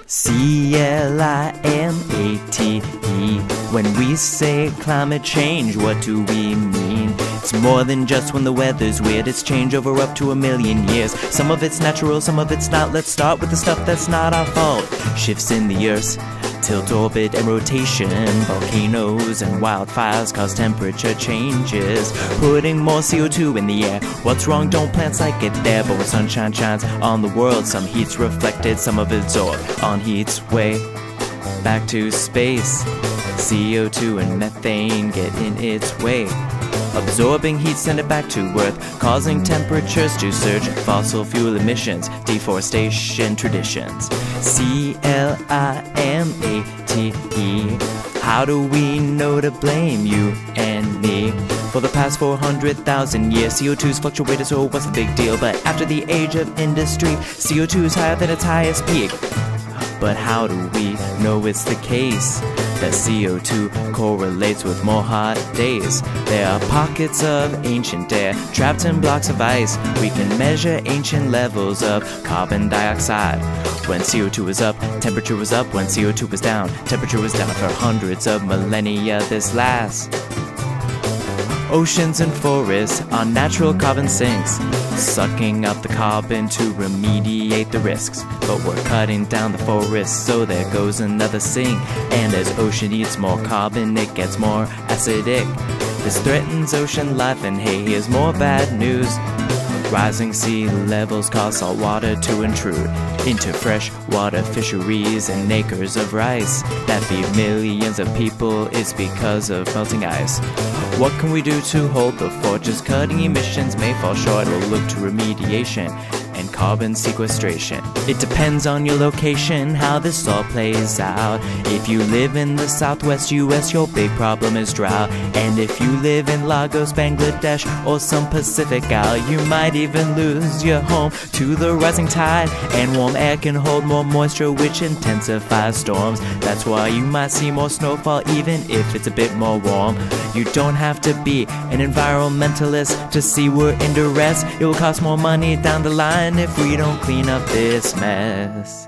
C-L-I-M-A-T-E. When we say climate change, what do we mean? It's more than just when the weather's weird. It's change over up to 1,000,000 years. Some of it's natural, some of it's not. Let's start with the stuff that's not our fault. Shifts in the Earth's tilt, orbit, and rotation. Volcanoes and wildfires cause temperature changes, putting more CO2 in the air. What's wrong? Don't plants like it there? But when sunshine shines on the world, some heat's reflected, some of it's absorbed on heat's way back to space. CO2 and methane get in its way, absorbing heat, send it back to Earth, causing temperatures to surge. Fossil fuel emissions, deforestation traditions. C-L-I-M-A-T-E. How do we know to blame you and me? For the past 400,000 years, CO2's fluctuated, so what's the big deal? But after the age of industry, CO2's higher than its highest peak. But how do we know it's the case that CO2 correlates with more hot days? There are pockets of ancient air trapped in blocks of ice. We can measure ancient levels of carbon dioxide. When CO2 was up, temperature was up. When CO2 was down, temperature was down for hundreds of millennia. This lasts. Oceans and forests are natural carbon sinks, sucking up the carbon to remediate the risks. But we're cutting down the forests, so there goes another sink. And as ocean eats more carbon, it gets more acidic. This threatens ocean life, and hey, here's more bad news. Rising sea levels cause salt water to intrude into freshwater fisheries and acres of rice that feed millions of people. It's because of melting ice. What can we do to hold the fort? Just cutting emissions may fall short. We'll look to remediation and carbon sequestration. It depends on your location, how this all plays out. If you live in the southwest US, your big problem is drought. And if you live in Lagos, Bangladesh, or some Pacific Isle, you might even lose your home to the rising tide. And warm air can hold more moisture, which intensifies storms. That's why you might see more snowfall even if it's a bit more warm. You don't have to be an environmentalist to see we're in duress. It will cost more money down the line if we don't clean up this mess.